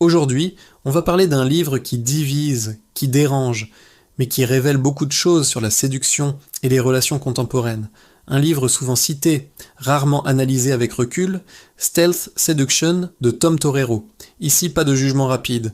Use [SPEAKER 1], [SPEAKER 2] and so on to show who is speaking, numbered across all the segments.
[SPEAKER 1] Aujourd'hui, on va parler d'un livre qui divise, qui dérange, mais qui révèle beaucoup de choses sur la séduction et les relations contemporaines. Un livre souvent cité, rarement analysé avec recul, Stealth Seduction de Tom Torero. Ici, pas de jugement rapide.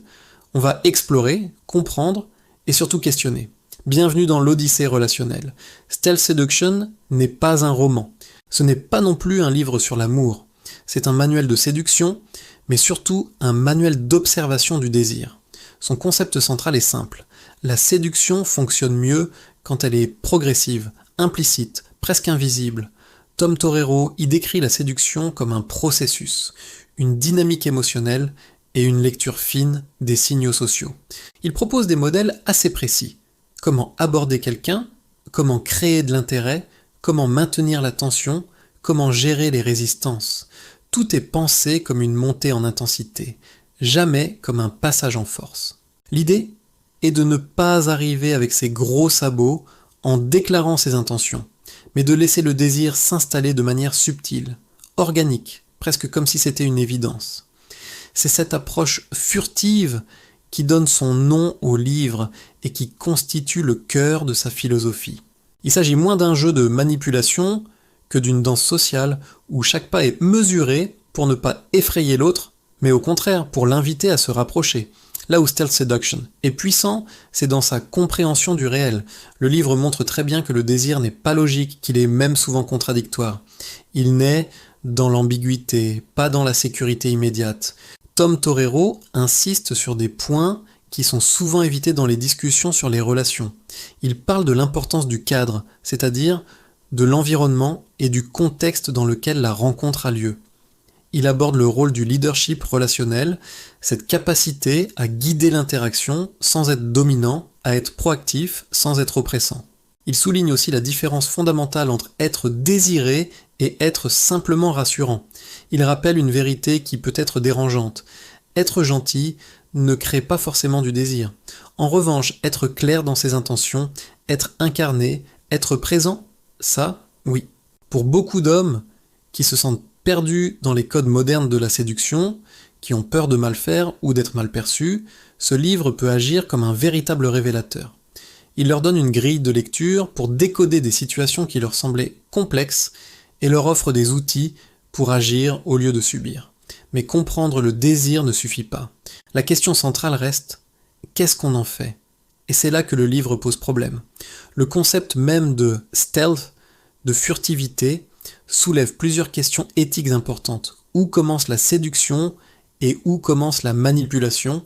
[SPEAKER 1] On va explorer, comprendre et surtout questionner. Bienvenue dans l'Odyssée relationnelle. Stealth Seduction n'est pas un roman. Ce n'est pas non plus un livre sur l'amour. C'est un manuel de séduction, mais surtout un manuel d'observation du désir. Son concept central est simple. La séduction fonctionne mieux quand elle est progressive, implicite, presque invisible. Tom Torero y décrit la séduction comme un processus, une dynamique émotionnelle et une lecture fine des signaux sociaux. Il propose des modèles assez précis. Comment aborder quelqu'un, comment créer de l'intérêt, comment maintenir la tension, comment gérer les résistances. Tout est pensé comme une montée en intensité, jamais comme un passage en force. L'idée est de ne pas arriver avec ses gros sabots en déclarant ses intentions, mais de laisser le désir s'installer de manière subtile, organique, presque comme si c'était une évidence. C'est cette approche furtive qui donne son nom au livre et qui constitue le cœur de sa philosophie. Il s'agit moins d'un jeu de manipulation que d'une danse sociale où chaque pas est mesuré pour ne pas effrayer l'autre, mais au contraire pour l'inviter à se rapprocher. Là où Stealth Seduction est puissant, c'est dans sa compréhension du réel. Le livre montre très bien que le désir n'est pas logique, qu'il est même souvent contradictoire. Il naît dans l'ambiguïté, pas dans la sécurité immédiate. Tom Torero insiste sur des points qui sont souvent évités dans les discussions sur les relations. Il parle de l'importance du cadre, c'est-à-dire de l'environnement et du contexte dans lequel la rencontre a lieu. Il aborde le rôle du leadership relationnel, cette capacité à guider l'interaction sans être dominant, à être proactif sans être oppressant. Il souligne aussi la différence fondamentale entre être désiré et être simplement rassurant. Il rappelle une vérité qui peut être dérangeante. Être gentil ne crée pas forcément du désir. En revanche, être clair dans ses intentions, être incarné, être présent, ça, oui. Pour beaucoup d'hommes qui se sentent perdus dans les codes modernes de la séduction, qui ont peur de mal faire ou d'être mal perçus, ce livre peut agir comme un véritable révélateur. Il leur donne une grille de lecture pour décoder des situations qui leur semblaient complexes et leur offre des outils pour agir au lieu de subir. Mais comprendre le désir ne suffit pas. La question centrale reste « qu'est-ce qu'on en fait ?» Et c'est là que le livre pose problème. Le concept même de stealth, de furtivité, soulève plusieurs questions éthiques importantes. Où commence la séduction et où commence la manipulation?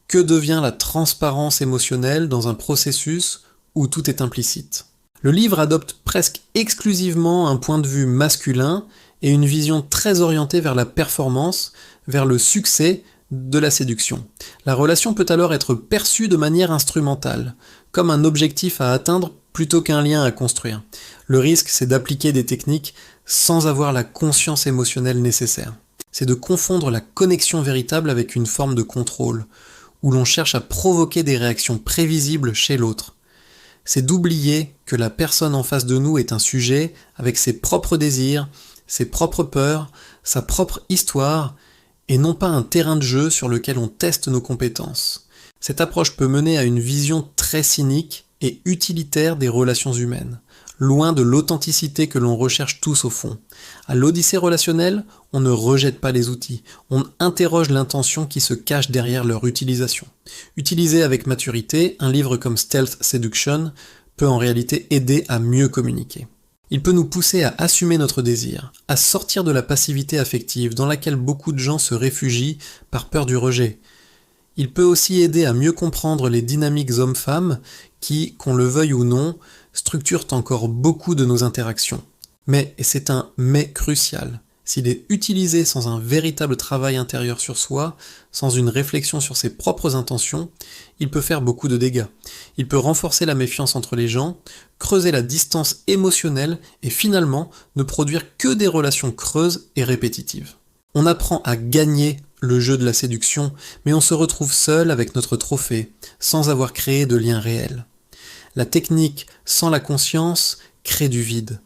[SPEAKER 1] Que devient la transparence émotionnelle dans un processus où tout est implicite? Le livre adopte presque exclusivement un point de vue masculin et une vision très orientée vers la performance, vers le succès de la séduction. La relation peut alors être perçue de manière instrumentale, comme un objectif à atteindre plutôt qu'un lien à construire. Le risque, c'est d'appliquer des techniques sans avoir la conscience émotionnelle nécessaire. C'est de confondre la connexion véritable avec une forme de contrôle, où l'on cherche à provoquer des réactions prévisibles chez l'autre. C'est d'oublier que la personne en face de nous est un sujet avec ses propres désirs, ses propres peurs, sa propre histoire, et non pas un terrain de jeu sur lequel on teste nos compétences. Cette approche peut mener à une vision très cynique et utilitaire des relations humaines, loin de l'authenticité que l'on recherche tous au fond. À l'Odyssée relationnelle, on ne rejette pas les outils, on interroge l'intention qui se cache derrière leur utilisation. Utilisé avec maturité, un livre comme Stealth Seduction peut en réalité aider à mieux communiquer. Il peut nous pousser à assumer notre désir, à sortir de la passivité affective dans laquelle beaucoup de gens se réfugient par peur du rejet. Il peut aussi aider à mieux comprendre les dynamiques hommes-femmes qui, qu'on le veuille ou non, structurent encore beaucoup de nos interactions. Mais, et c'est un mais crucial, s'il est utilisé sans un véritable travail intérieur sur soi, sans une réflexion sur ses propres intentions, il peut faire beaucoup de dégâts. Il peut renforcer la méfiance entre les gens, creuser la distance émotionnelle et finalement ne produire que des relations creuses et répétitives. On apprend à gagner le jeu de la séduction, mais on se retrouve seul avec notre trophée, sans avoir créé de lien réel. La technique sans la conscience crée du vide.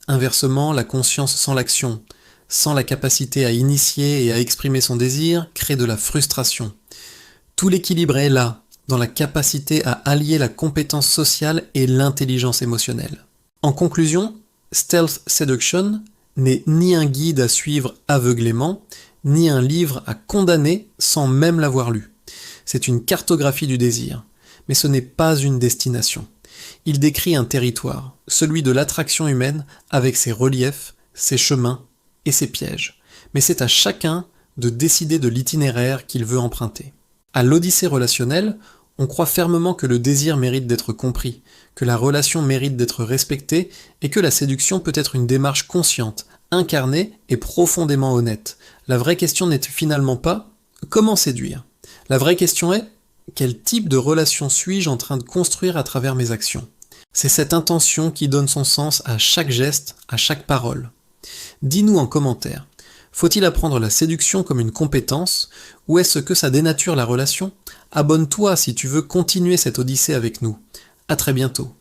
[SPEAKER 1] Inversement, la conscience sans l'action sans la capacité à initier et à exprimer son désir, crée de la frustration. Tout l'équilibre est là, dans la capacité à allier la compétence sociale et l'intelligence émotionnelle. En conclusion, Stealth Seduction n'est ni un guide à suivre aveuglément, ni un livre à condamner sans même l'avoir lu. C'est une cartographie du désir, mais ce n'est pas une destination. Il décrit un territoire, celui de l'attraction humaine, avec ses reliefs, ses chemins et ses pièges. Mais c'est à chacun de décider de l'itinéraire qu'il veut emprunter. À l'Odyssée relationnelle, on croit fermement que le désir mérite d'être compris, que la relation mérite d'être respectée et que la séduction peut être une démarche consciente, incarnée et profondément honnête. La vraie question n'est finalement pas « comment séduire ?». La vraie question est « quel type de relation suis-je en train de construire à travers mes actions ?» C'est cette intention qui donne son sens à chaque geste, à chaque parole. Dis-nous en commentaire. Faut-il apprendre la séduction comme une compétence, ou est-ce que ça dénature la relation ? Abonne-toi si tu veux continuer cette odyssée avec nous. À très bientôt.